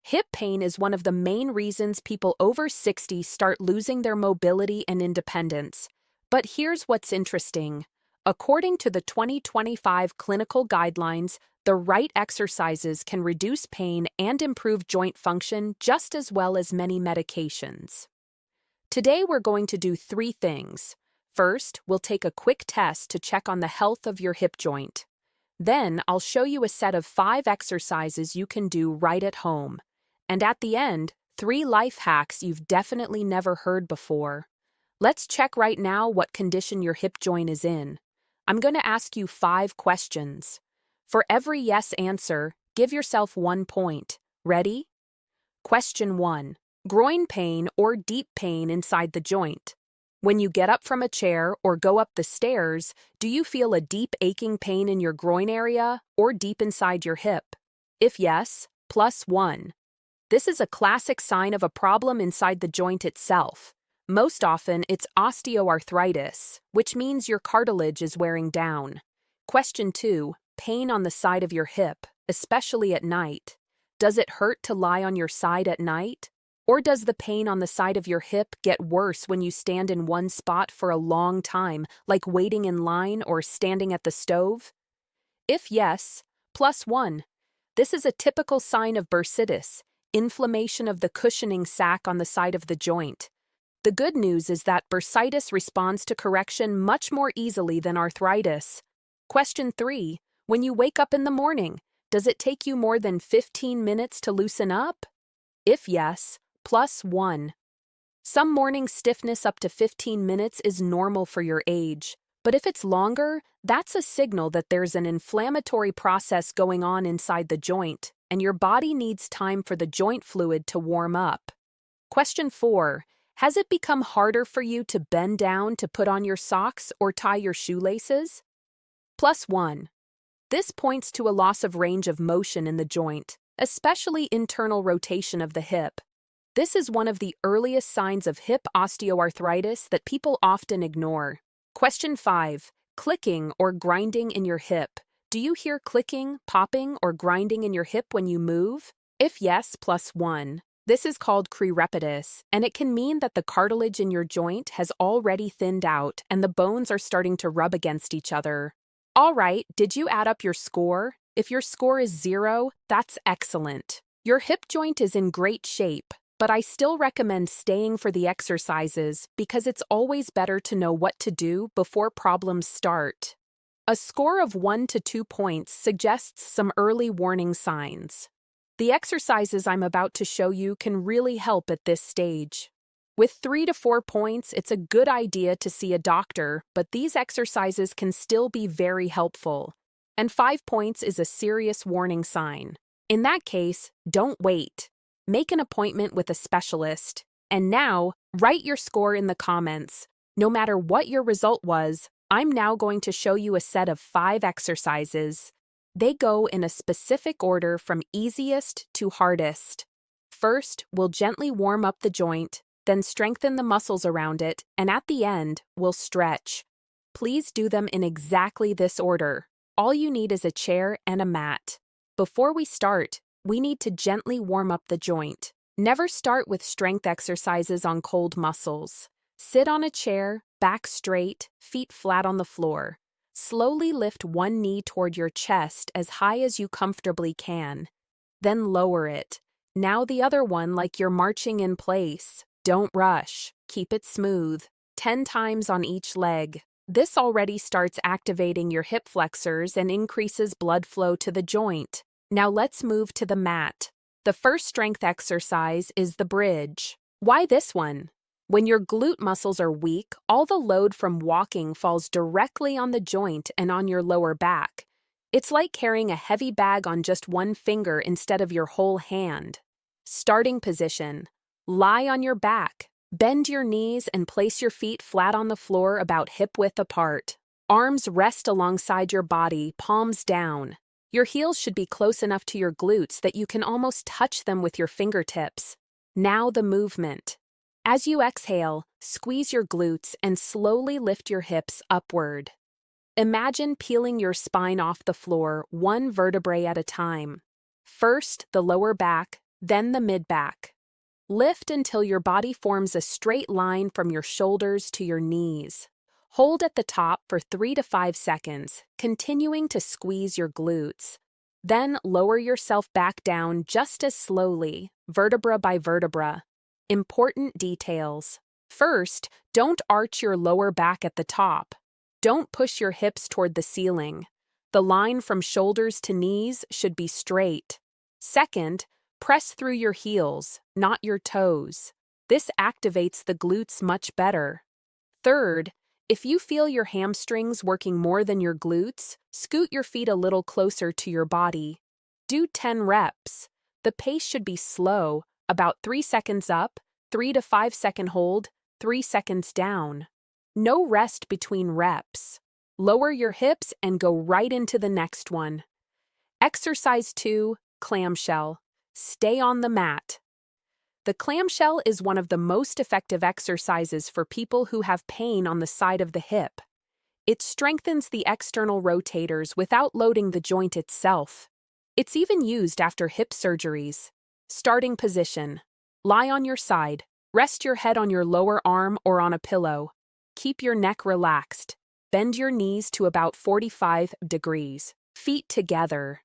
Hip pain is one of the main reasons people over 60 start losing their mobility and independence. But here's what's interesting. According to the 2025 clinical guidelines, the right exercises can reduce pain and improve joint function just as well as many medications. Today we're going to do 3 things. First, we'll take a quick test to check on the health of your hip joint. Then, I'll show you a set of 5 exercises you can do right at home. And at the end, 3 life hacks you've definitely never heard before. Let's check right now what condition your hip joint is in. I'm going to ask you 5 questions. For every yes answer, give yourself 1 point. Ready? Question 1. Groin pain or deep pain inside the joint. When you get up from a chair or go up the stairs, do you feel a deep aching pain in your groin area or deep inside your hip? If yes, +1. This is a classic sign of a problem inside the joint itself. Most often, it's osteoarthritis, which means your cartilage is wearing down. Question 2. Pain on the side of your hip, especially at night. Does it hurt to lie on your side at night? Or does the pain on the side of your hip get worse when you stand in one spot for a long time, like waiting in line or standing at the stove? If yes, +1. This is a typical sign of bursitis, inflammation of the cushioning sac on the side of the joint. The good news is that bursitis responds to correction much more easily than arthritis. Question 3. When you wake up in the morning, does it take you more than 15 minutes to loosen up? If yes, +1. Some morning stiffness up to 15 minutes is normal for your age, but if it's longer, that's a signal that there's an inflammatory process going on inside the joint, and your body needs time for the joint fluid to warm up. Question 4. Has it become harder for you to bend down to put on your socks or tie your shoelaces? +1. This points to a loss of range of motion in the joint, especially internal rotation of the hip. This is one of the earliest signs of hip osteoarthritis that people often ignore. Question 5. Clicking or grinding in your hip. Do you hear clicking, popping, or grinding in your hip when you move? If yes, +1. This is called crepitus, and it can mean that the cartilage in your joint has already thinned out and the bones are starting to rub against each other. All right, did you add up your score? If your score is 0, that's excellent. Your hip joint is in great shape. But I still recommend staying for the exercises because it's always better to know what to do before problems start. A score of 1 to 2 points suggests some early warning signs. The exercises I'm about to show you can really help at this stage. With 3 to 4 points, it's a good idea to see a doctor, but these exercises can still be very helpful. And 5 points is a serious warning sign. In that case, don't wait. Make an appointment with a specialist. And now, write your score in the comments. No matter what your result was, I'm now going to show you a set of 5 exercises. They go in a specific order from easiest to hardest. First, we'll gently warm up the joint, then strengthen the muscles around it, and at the end, we'll stretch. Please do them in exactly this order. All you need is a chair and a mat. Before we start, we need to gently warm up the joint. Never start with strength exercises on cold muscles. Sit on a chair, back straight, feet flat on the floor. Slowly lift one knee toward your chest as high as you comfortably can. Then lower it. Now the other one like you're marching in place. Don't rush. Keep it smooth. 10 times on each leg. This already starts activating your hip flexors and increases blood flow to the joint. Now let's move to the mat. The first strength exercise is the bridge. Why this one? When your glute muscles are weak, all the load from walking falls directly on the joint and on your lower back. It's like carrying a heavy bag on just one finger instead of your whole hand. Starting position. Lie on your back. Bend your knees and place your feet flat on the floor about hip-width apart. Arms rest alongside your body, palms down. Your heels should be close enough to your glutes that you can almost touch them with your fingertips. Now the movement. As you exhale, squeeze your glutes and slowly lift your hips upward. Imagine peeling your spine off the floor, one vertebrae at a time. First, the lower back, then the mid-back. Lift until your body forms a straight line from your shoulders to your knees. Hold at the top for 3 to 5 seconds, continuing to squeeze your glutes. Then lower yourself back down just as slowly, vertebra by vertebra. Important details. First, don't arch your lower back at the top. Don't push your hips toward the ceiling. The line from shoulders to knees should be straight. Second, press through your heels, not your toes. This activates the glutes much better. Third, if you feel your hamstrings working more than your glutes, scoot your feet a little closer to your body. Do 10 reps. The pace should be slow, about 3 seconds up, 3 to 5 second hold, 3 seconds down. No rest between reps. Lower your hips and go right into the next one. Exercise 2, clamshell. Stay on the mat. The clamshell is one of the most effective exercises for people who have pain on the side of the hip. It strengthens the external rotators without loading the joint itself. It's even used after hip surgeries. Starting position. Lie on your side. Rest your head on your lower arm or on a pillow. Keep your neck relaxed. Bend your knees to about 45 degrees. Feet together.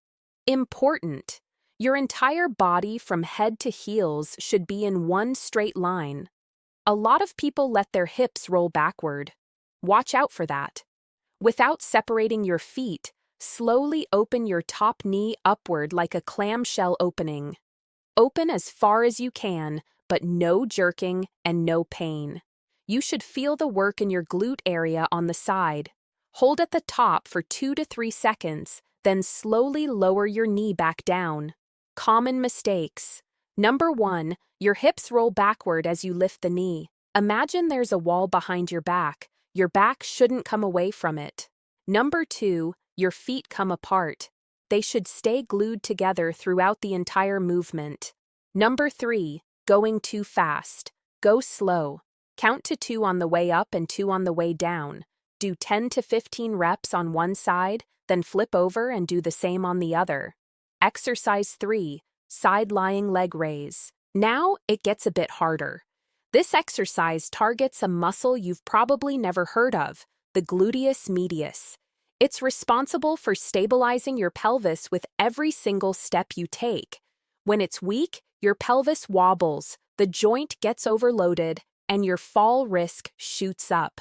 Important. Your entire body from head to heels should be in one straight line. A lot of people let their hips roll backward. Watch out for that. Without separating your feet, slowly open your top knee upward like a clamshell opening. Open as far as you can, but no jerking and no pain. You should feel the work in your glute area on the side. Hold at the top for 2 to 3 seconds, then slowly lower your knee back down. Common mistakes. Number 1, your hips roll backward as you lift the knee. Imagine there's a wall behind your back. Your back shouldn't come away from it. Number 2, your feet come apart. They should stay glued together throughout the entire movement. Number 3, going too fast. Go slow. Count to 2 on the way up and 2 on the way down. Do 10 to 15 reps on one side, then flip over and do the same on the other. Exercise 3, side-lying leg raise. Now it gets a bit harder. This exercise targets a muscle you've probably never heard of, the gluteus medius. It's responsible for stabilizing your pelvis with every single step you take. When it's weak, your pelvis wobbles, the joint gets overloaded, and your fall risk shoots up.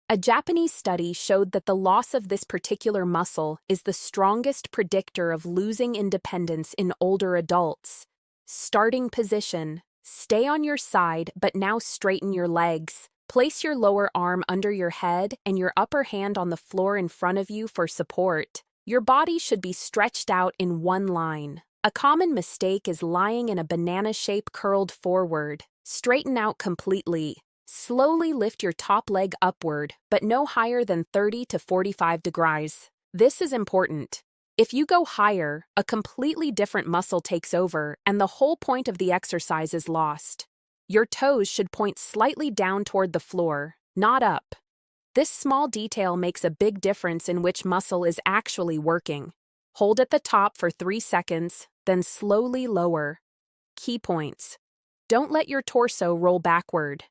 A Japanese study showed that the loss of this particular muscle is the strongest predictor of losing independence in older adults. Starting position. Stay on your side, but now straighten your legs. Place your lower arm under your head and your upper hand on the floor in front of you for support. Your body should be stretched out in one line. A common mistake is lying in a banana shape curled forward. Straighten out completely. Slowly lift your top leg upward, but no higher than 30 to 45 degrees. This is important. If you go higher, a completely different muscle takes over, and the whole point of the exercise is lost. Your toes should point slightly down toward the floor, not up. This small detail makes a big difference in which muscle is actually working. Hold at the top for 3 seconds, then slowly lower. Key points. Don't let your torso roll backward.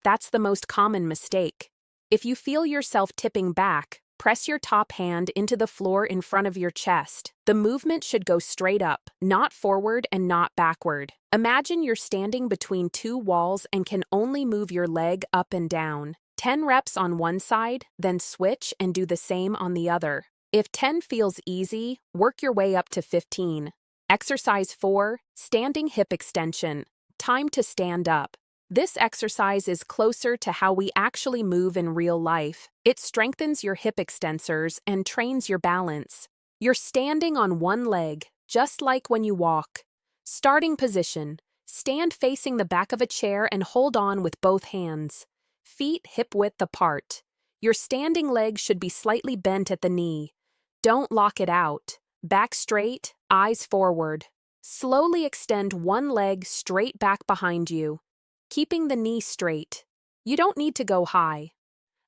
That's the most common mistake. If you feel yourself tipping back, press your top hand into the floor in front of your chest. The movement should go straight up, not forward and not backward. Imagine you're standing between 2 walls and can only move your leg up and down. 10 reps on one side, then switch and do the same on the other. If 10 feels easy, work your way up to 15. Exercise 4, standing hip extension. Time to stand up. This exercise is closer to how we actually move in real life. It strengthens your hip extensors and trains your balance. You're standing on one leg, just like when you walk. Starting position. Stand facing the back of a chair and hold on with both hands. Feet hip-width apart. Your standing leg should be slightly bent at the knee. Don't lock it out. Back straight, eyes forward. Slowly extend one leg straight back behind you, keeping the knee straight. You don't need to go high.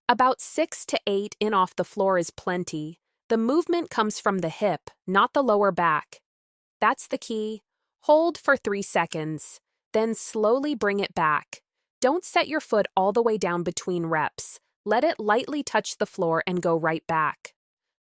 About 6 to 8 in off the floor is plenty. The movement comes from the hip, not the lower back. That's the key. Hold for 3 seconds, then slowly bring it back. Don't set your foot all the way down between reps. Let it lightly touch the floor and go right back.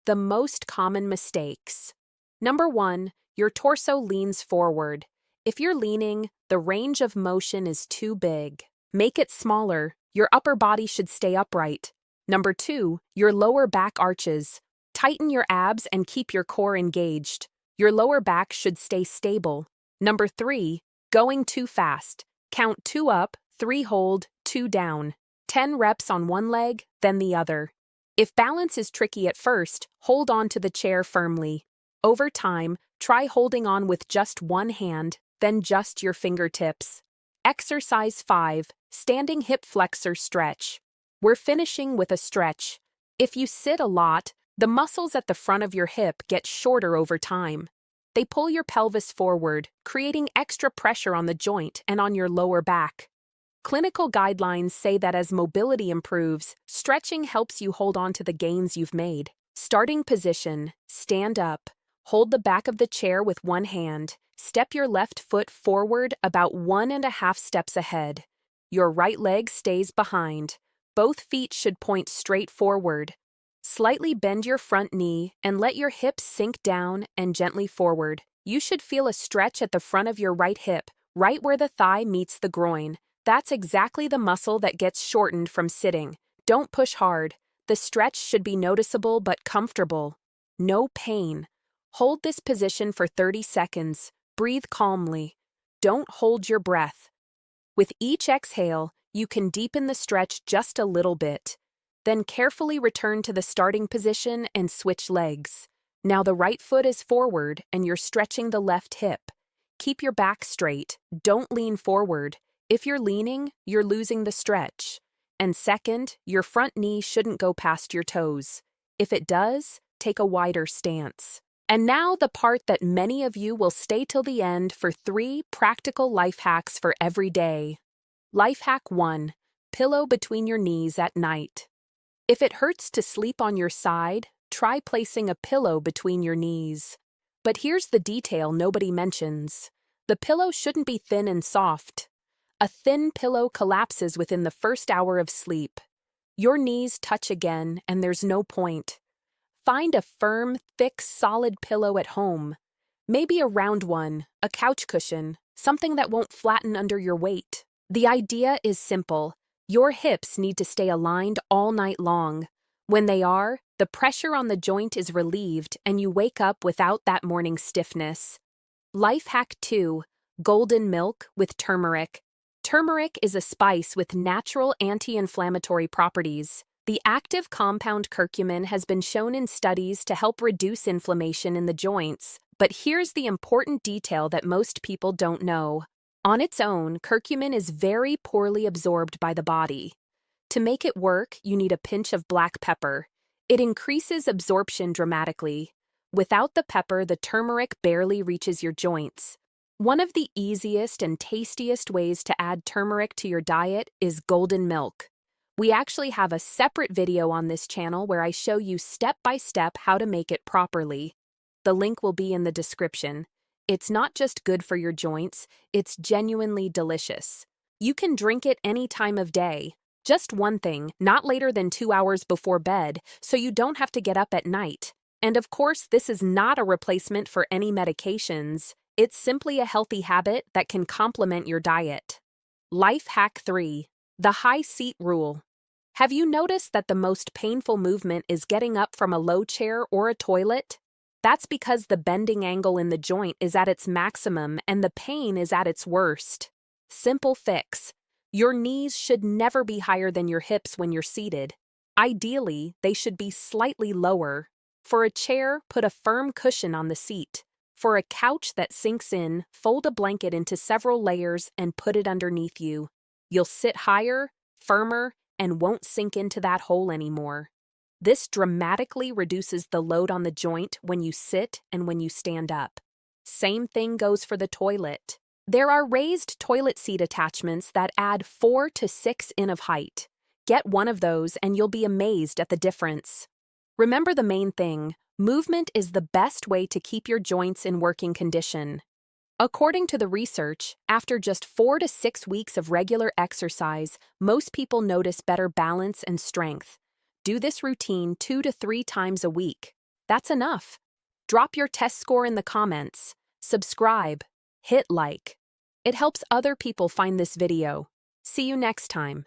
The most common mistakes. Number 1, your torso leans forward. If you're leaning, the range of motion is too big. Make it smaller. Your upper body should stay upright. Number 2, your lower back arches. Tighten your abs and keep your core engaged. Your lower back should stay stable. Number 3, going too fast. Count 2 up, 3 hold, 2 down. 10 reps on one leg, then the other. If balance is tricky at first, hold on to the chair firmly. Over time, try holding on with just one hand, then just your fingertips. Exercise 5, standing hip flexor stretch. We're finishing with a stretch. If you sit a lot, the muscles at the front of your hip get shorter over time. They pull your pelvis forward, creating extra pressure on the joint and on your lower back. Clinical guidelines say that as mobility improves, stretching helps you hold on to the gains you've made. Starting position, stand up. Hold the back of the chair with one hand. Step your left foot forward about 1.5 steps ahead. Your right leg stays behind. Both feet should point straight forward. Slightly bend your front knee and let your hips sink down and gently forward. You should feel a stretch at the front of your right hip, right where the thigh meets the groin. That's exactly the muscle that gets shortened from sitting. Don't push hard. The stretch should be noticeable but comfortable. No pain. Hold this position for 30 seconds. Breathe calmly. Don't hold your breath. With each exhale, you can deepen the stretch just a little bit. Then carefully return to the starting position and switch legs. Now the right foot is forward and you're stretching the left hip. Keep your back straight. Don't lean forward. If you're leaning, you're losing the stretch. And second, your front knee shouldn't go past your toes. If it does, take a wider stance. And now the part that many of you will stay till the end for 3 practical life hacks for every day. Life hack 1, pillow between your knees at night. If it hurts to sleep on your side, try placing a pillow between your knees. But here's the detail nobody mentions. The pillow shouldn't be thin and soft. A thin pillow collapses within the first hour of sleep. Your knees touch again, and there's no point. Find a firm, thick, solid pillow at home. Maybe a round one, a couch cushion, something that won't flatten under your weight. The idea is simple. Your hips need to stay aligned all night long. When they are, the pressure on the joint is relieved and you wake up without that morning stiffness. Life hack 2, golden milk with turmeric. Turmeric is a spice with natural anti-inflammatory properties. The active compound curcumin has been shown in studies to help reduce inflammation in the joints, but here's the important detail that most people don't know. On its own, curcumin is very poorly absorbed by the body. To make it work, you need a pinch of black pepper. It increases absorption dramatically. Without the pepper, the turmeric barely reaches your joints. One of the easiest and tastiest ways to add turmeric to your diet is golden milk. We actually have a separate video on this channel where I show you step by step how to make it properly. The link will be in the description. It's not just good for your joints, it's genuinely delicious. You can drink it any time of day. Just one thing, not later than 2 hours before bed, so you don't have to get up at night. And of course, this is not a replacement for any medications. It's simply a healthy habit that can complement your diet. Life hack 3, the high seat rule. Have you noticed that the most painful movement is getting up from a low chair or a toilet? That's because the bending angle in the joint is at its maximum and the pain is at its worst. Simple fix. Your knees should never be higher than your hips when you're seated. Ideally, they should be slightly lower. For a chair, put a firm cushion on the seat. For a couch that sinks in, fold a blanket into several layers and put it underneath you. You'll sit higher, firmer, and won't sink into that hole anymore. This dramatically reduces the load on the joint when you sit and when you stand up. Same thing goes for the toilet. There are raised toilet seat attachments that add 4 to 6 in of height. Get one of those and you'll be amazed at the difference. Remember the main thing, movement is the best way to keep your joints in working condition. According to the research, after just 4 to 6 weeks of regular exercise, most people notice better balance and strength. Do this routine 2 to 3 times a week. That's enough. Drop your test score in the comments. Subscribe. Hit like. It helps other people find this video. See you next time.